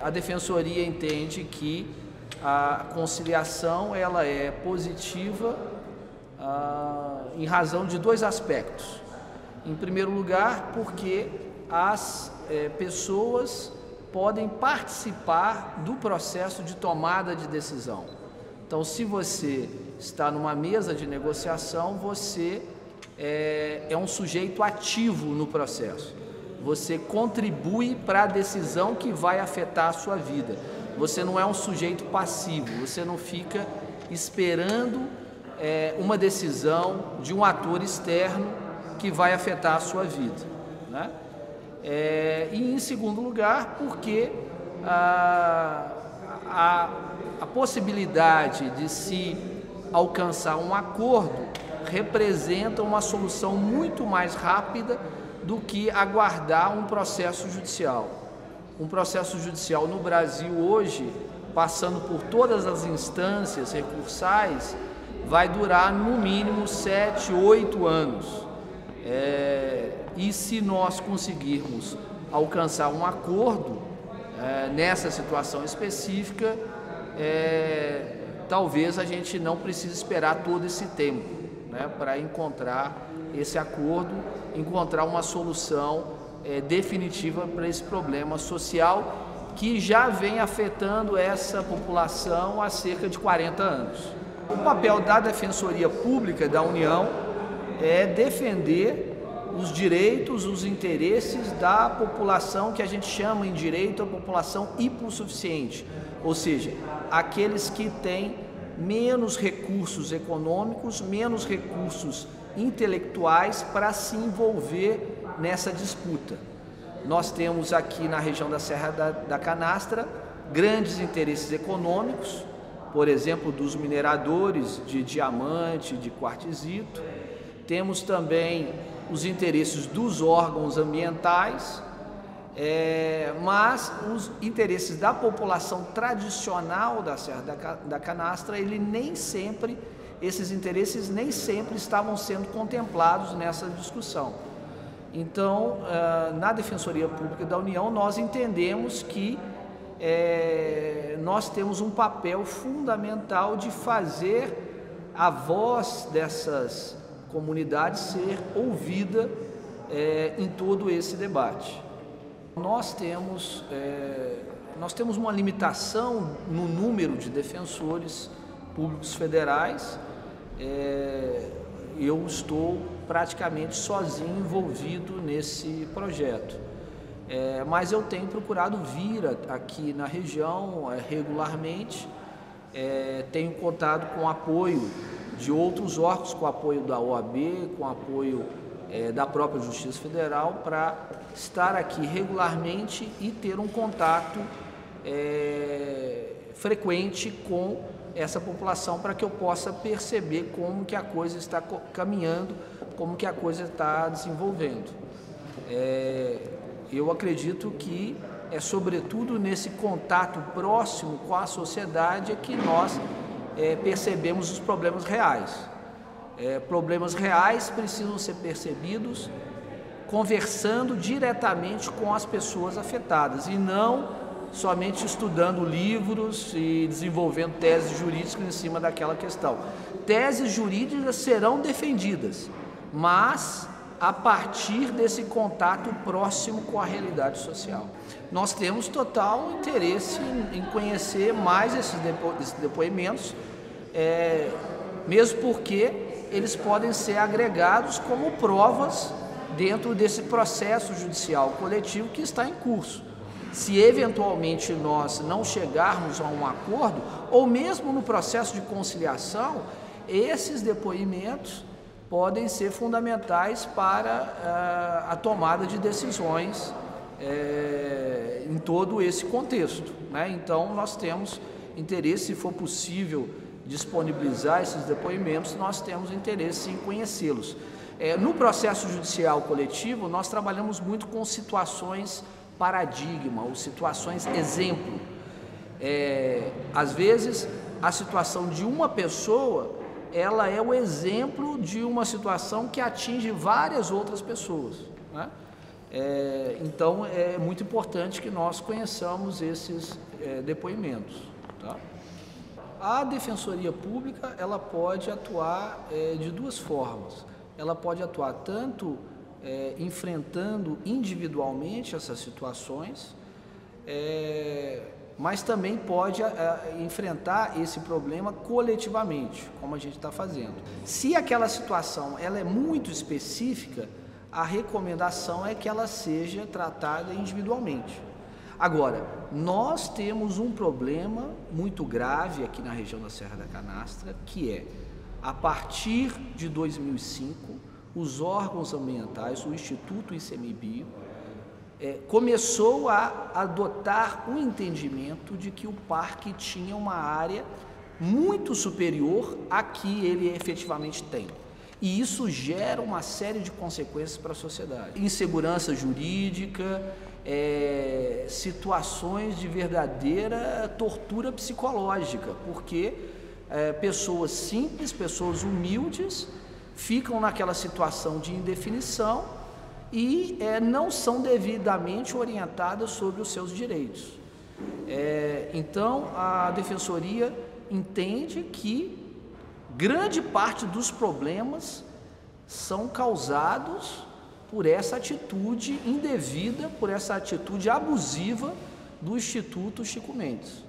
A Defensoria entende que a conciliação ela é positiva em razão de dois aspectos. Em primeiro lugar, porque as pessoas podem participar do processo de tomada de decisão. Então, se você está numa mesa de negociação, você é um sujeito ativo no processo. Você contribui para a decisão que vai afetar a sua vida. Você não é um sujeito passivo, você não fica esperando uma decisão de um ator externo que vai afetar a sua vida, né? E em segundo lugar, porque a possibilidade de se alcançar um acordo representa uma solução muito mais rápida do que aguardar um processo judicial. Um processo judicial no Brasil hoje, passando por todas as instâncias recursais, vai durar no mínimo 7, 8 anos. E se nós conseguirmos alcançar um acordo nessa situação específica, talvez a gente não precise esperar todo esse tempo, né, para encontrar esse acordo, encontrar uma solução definitiva para esse problema social que já vem afetando essa população há cerca de 40 anos. O papel da Defensoria Pública da União é defender os direitos, os interesses da população que a gente chama em direito a população hipossuficiente, ou seja, aqueles que têm menos recursos econômicos, menos recursos intelectuais para se envolver nessa disputa. Nós temos aqui na região da Serra da Canastra grandes interesses econômicos, por exemplo, dos mineradores de diamante, de quartzito. Temos também os interesses dos órgãos ambientais, mas os interesses da população tradicional da Serra da Canastra, esses interesses nem sempre estavam sendo contemplados nessa discussão. Então, na Defensoria Pública da União, nós entendemos que nós temos um papel fundamental de fazer a voz dessas comunidades ser ouvida em todo esse debate. Nós temos uma limitação no número de defensores públicos federais. Eu estou praticamente sozinho envolvido nesse projeto, mas eu tenho procurado vir aqui na região regularmente, tenho contado com o apoio de outros órgãos, com o apoio da OAB, com o apoio da própria Justiça Federal, para estar aqui regularmente e ter um contato frequente com essa população, para que eu possa perceber como que a coisa está caminhando, como que a coisa está desenvolvendo. Eu acredito que sobretudo nesse contato próximo com a sociedade que nós percebemos os problemas reais. Problemas reais precisam ser percebidos conversando diretamente com as pessoas afetadas e não somente estudando livros e desenvolvendo teses jurídicas em cima daquela questão. Teses jurídicas serão defendidas, mas a partir desse contato próximo com a realidade social. Nós temos total interesse em conhecer mais esses depoimentos, mesmo porque eles podem ser agregados como provas dentro desse processo judicial coletivo que está em curso. Se eventualmente nós não chegarmos a um acordo, ou mesmo no processo de conciliação, esses depoimentos podem ser fundamentais para a tomada de decisões em todo esse contexto, né? Então, nós temos interesse, se for possível disponibilizar esses depoimentos, nós temos interesse em conhecê-los. No processo judicial coletivo, nós trabalhamos muito com situações paradigma ou situações exemplo. Às vezes, a situação de uma pessoa, ela é o exemplo de uma situação que atinge várias outras pessoas. né? Então é muito importante que nós conheçamos esses depoimentos, tá? A Defensoria Pública, ela pode atuar de duas formas. Ela pode atuar tanto enfrentando individualmente essas situações, mas também pode enfrentar esse problema coletivamente, como a gente está fazendo. Se aquela situação ela é muito específica, a recomendação é que ela seja tratada individualmente. Agora, nós temos um problema muito grave aqui na região da Serra da Canastra, que é, a partir de 2005, os órgãos ambientais, o Instituto ICMBio, começou a adotar um entendimento de que o parque tinha uma área muito superior à que ele efetivamente tem. E isso gera uma série de consequências para a sociedade. Insegurança jurídica, situações de verdadeira tortura psicológica, porque pessoas simples, pessoas humildes, ficam naquela situação de indefinição e não são devidamente orientadas sobre os seus direitos. Então, a Defensoria entende que grande parte dos problemas são causados por essa atitude indevida, por essa atitude abusiva do Instituto Chico Mendes.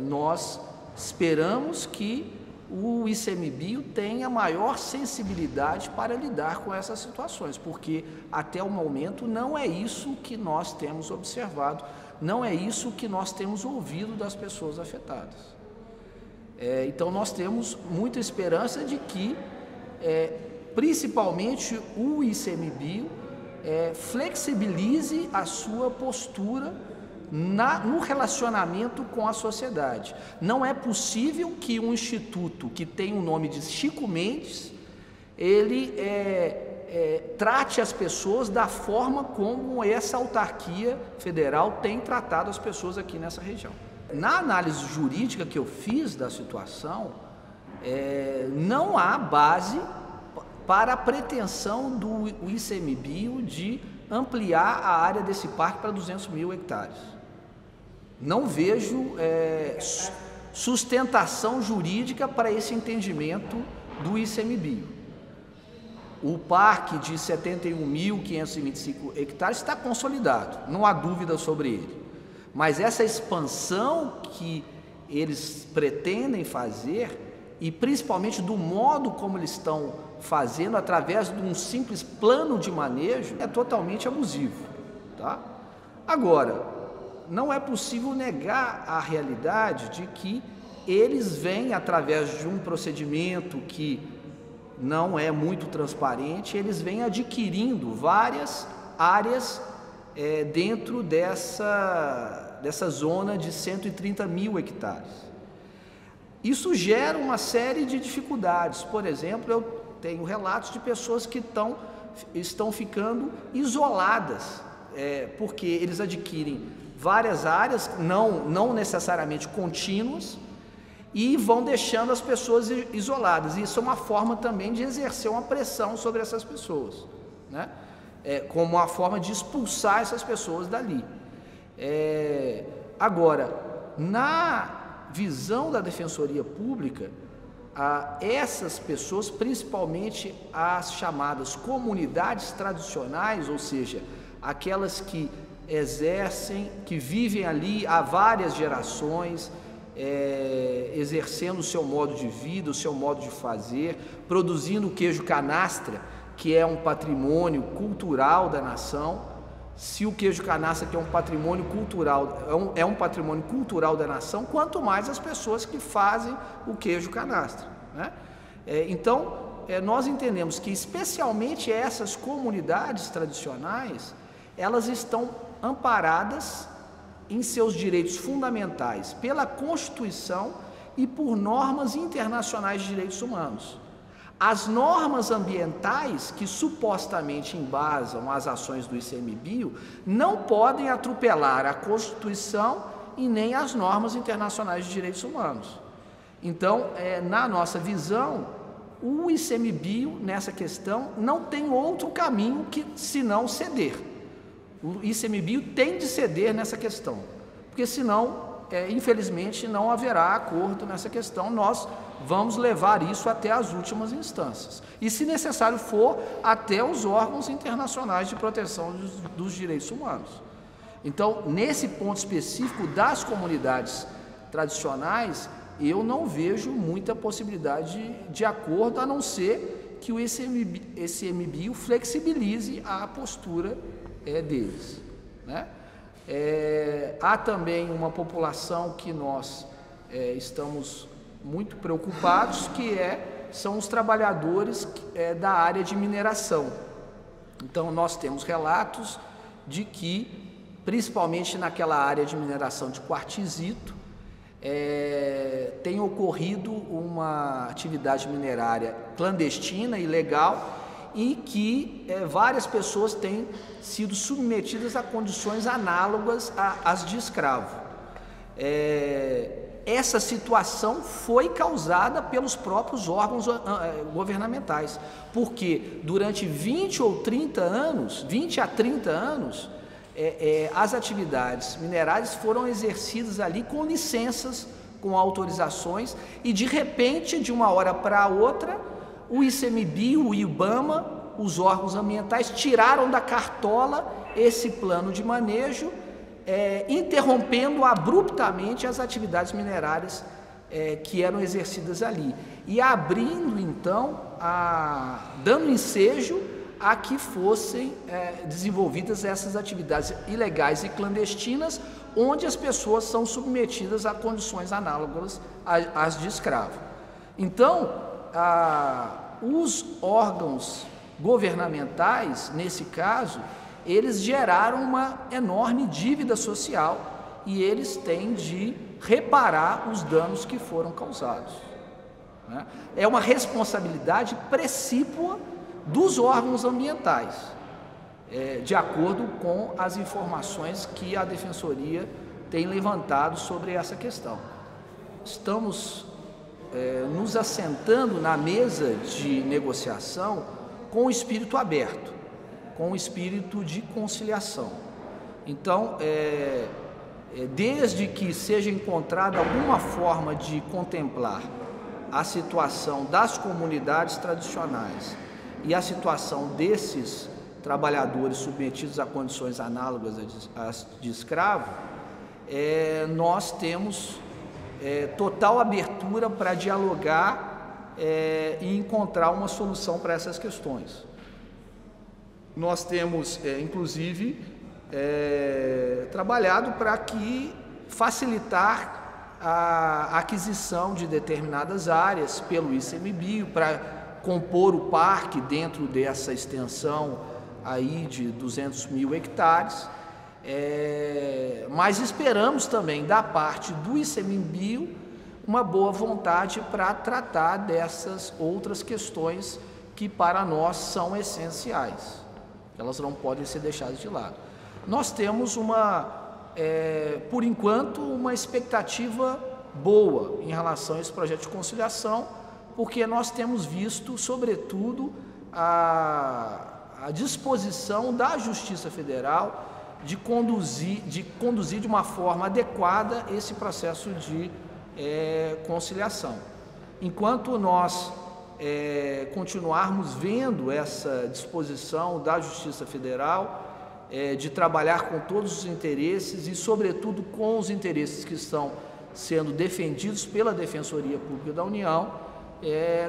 Nós esperamos que o ICMBio tenha maior sensibilidade para lidar com essas situações, porque até o momento não é isso que nós temos observado, não é isso que nós temos ouvido das pessoas afetadas. Então nós temos muita esperança de que, principalmente o ICMBio, flexibilize a sua postura no relacionamento com a sociedade. Não é possível que um instituto que tem o nome de Chico Mendes, ele trate as pessoas da forma como essa autarquia federal tem tratado as pessoas aqui nessa região. Na análise jurídica que eu fiz da situação, não há base para a pretensão do ICMBio de ampliar a área desse parque para 200 mil hectares. Não vejo sustentação jurídica para esse entendimento do ICMBio. O parque de 71.525 hectares está consolidado, não há dúvida sobre ele. Mas essa expansão que eles pretendem fazer, e principalmente do modo como eles estão fazendo, através de um simples plano de manejo, é totalmente abusivo, tá? Agora, não é possível negar a realidade de que eles vêm, através de um procedimento que não é muito transparente, eles vêm adquirindo várias áreas dentro dessa zona de 130 mil hectares. Isso gera uma série de dificuldades. Por exemplo, eu tenho relatos de pessoas que estão ficando isoladas, porque eles adquirem várias áreas, não necessariamente contínuas, e vão deixando as pessoas isoladas. Isso é uma forma também de exercer uma pressão sobre essas pessoas, né? Como uma forma de expulsar essas pessoas dali. Agora, na visão da Defensoria Pública, essas pessoas, principalmente as chamadas comunidades tradicionais, ou seja, aquelas que exercem, que vivem ali há várias gerações, exercendo o seu modo de vida, o seu modo de fazer, produzindo o queijo canastra, que é um patrimônio cultural da nação. Se o queijo canastra, que é um patrimônio cultural, é um patrimônio cultural da nação, quanto mais as pessoas que fazem o queijo canastra, né? Então, nós entendemos que especialmente essas comunidades tradicionais, elas estão amparadas em seus direitos fundamentais pela Constituição e por normas internacionais de direitos humanos. As normas ambientais que supostamente embasam as ações do ICMBio não podem atropelar a Constituição e nem as normas internacionais de direitos humanos. Então, na nossa visão, o ICMBio, nessa questão, não tem outro caminho que senão ceder. O ICMBio tem de ceder nessa questão, porque senão, infelizmente, não haverá acordo nessa questão. Nós vamos levar isso até as últimas instâncias. E, se necessário for, até os órgãos internacionais de proteção dos direitos humanos. Então, nesse ponto específico das comunidades tradicionais, eu não vejo muita possibilidade de acordo, a não ser que o ICMBio flexibilize a postura deles, né? Há também uma população que nós estamos muito preocupados, que são os trabalhadores da área de mineração. Então, nós temos relatos de que, principalmente naquela área de mineração de quartzito, tem ocorrido uma atividade minerária clandestina, ilegal, e que várias pessoas têm sido submetidas a condições análogas às de escravo. Essa situação foi causada pelos próprios órgãos governamentais, porque durante 20 a 30 anos, as atividades minerárias foram exercidas ali com licenças, com autorizações, e de repente, de uma hora para outra, o ICMBio, o IBAMA, os órgãos ambientais tiraram da cartola esse plano de manejo, interrompendo abruptamente as atividades minerárias que eram exercidas ali, e abrindo então, dando ensejo a que fossem desenvolvidas essas atividades ilegais e clandestinas, onde as pessoas são submetidas a condições análogas às de escravo. Então, os órgãos governamentais, nesse caso, eles geraram uma enorme dívida social e eles têm de reparar os danos que foram causados, né? É uma responsabilidade precípua dos órgãos ambientais, de acordo com as informações que a Defensoria tem levantado sobre essa questão. Estamos nos assentando na mesa de negociação com o espírito aberto, com o espírito de conciliação. Então, desde que seja encontrada alguma forma de contemplar a situação das comunidades tradicionais e a situação desses trabalhadores submetidos a condições análogas às de escravo, nós temos total abertura para dialogar e encontrar uma solução para essas questões. Nós temos, inclusive, trabalhado para facilitar a aquisição de determinadas áreas pelo ICMBio, para compor o parque dentro dessa extensão aí de 200 mil hectares, mas esperamos também da parte do ICMBio uma boa vontade para tratar dessas outras questões que para nós são essenciais. Elas não podem ser deixadas de lado. Nós temos por enquanto, uma expectativa boa em relação a esse projeto de conciliação, porque nós temos visto, sobretudo, a disposição da Justiça Federal de conduzir de uma forma adequada esse processo de conciliação. Enquanto nós continuarmos vendo essa disposição da Justiça Federal de trabalhar com todos os interesses e, sobretudo, com os interesses que estão sendo defendidos pela Defensoria Pública da União,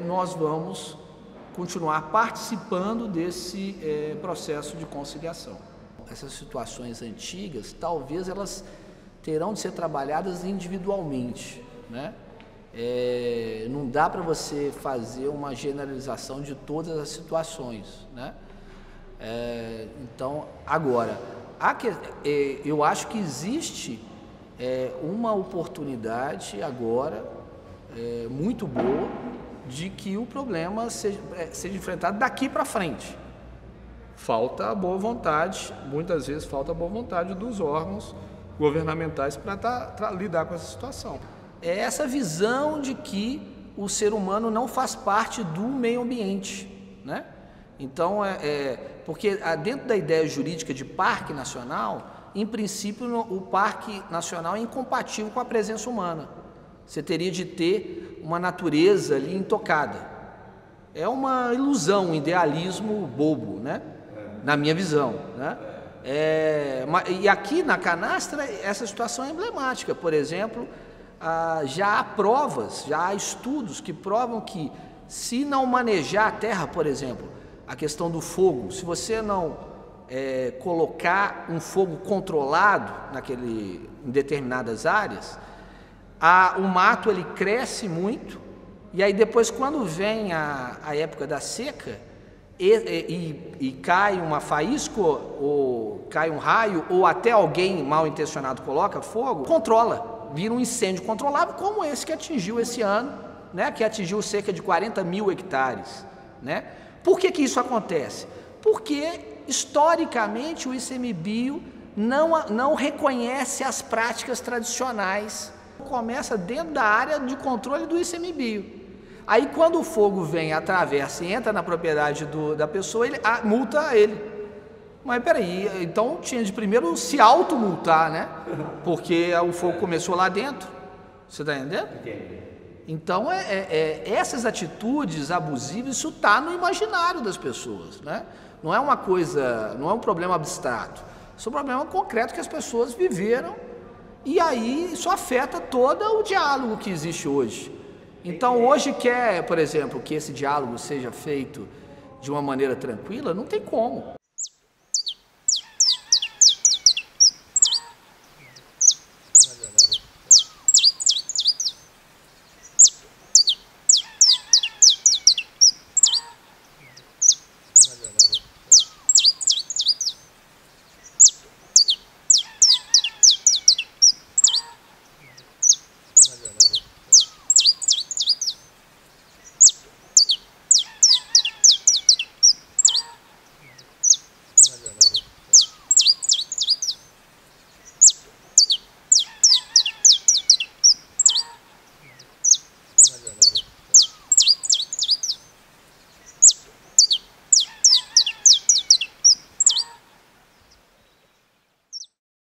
nós vamos continuar participando desse processo de conciliação. Essas situações antigas, talvez elas terão de ser trabalhadas individualmente, né? Não dá para você fazer uma generalização de todas as situações, né? Então, agora, eu acho que existe uma oportunidade agora muito boa de que o problema seja enfrentado daqui para frente. Falta a boa vontade, muitas vezes falta a boa vontade dos órgãos governamentais para lidar com essa situação. É essa visão de que o ser humano não faz parte do meio ambiente, né? Então, porque dentro da ideia jurídica de parque nacional, em princípio, o parque nacional é incompatível com a presença humana. Você teria de ter uma natureza ali intocada. É uma ilusão, um idealismo bobo, né? Na minha visão, né? E aqui na Canastra, essa situação é emblemática. Por exemplo, já há provas, já há estudos que provam que, se não manejar a terra, por exemplo, a questão do fogo, se você não colocar um fogo controlado em determinadas áreas, o mato ele cresce muito, e aí depois, quando vem a época da seca e cai uma faísca, ou cai um raio, ou até alguém mal intencionado coloca fogo, controla, vira um incêndio controlável, como esse que atingiu esse ano, né, que atingiu cerca de 40 mil hectares, né? Por que isso acontece? Porque, historicamente, o ICMBio não reconhece as práticas tradicionais. Começa dentro da área de controle do ICMBio. Aí, quando o fogo vem, atravessa e entra na propriedade da pessoa, ele multa ele. Mas peraí, então tinha de primeiro se automultar, né? Porque o fogo começou lá dentro. Você está entendendo? Entendi. Então, essas atitudes abusivas, isso está no imaginário das pessoas, né? Não é uma coisa, não é um problema abstrato. Isso é um problema concreto que as pessoas viveram, e aí isso afeta todo o diálogo que existe hoje. Então, hoje por exemplo, que esse diálogo seja feito de uma maneira tranquila, não tem como.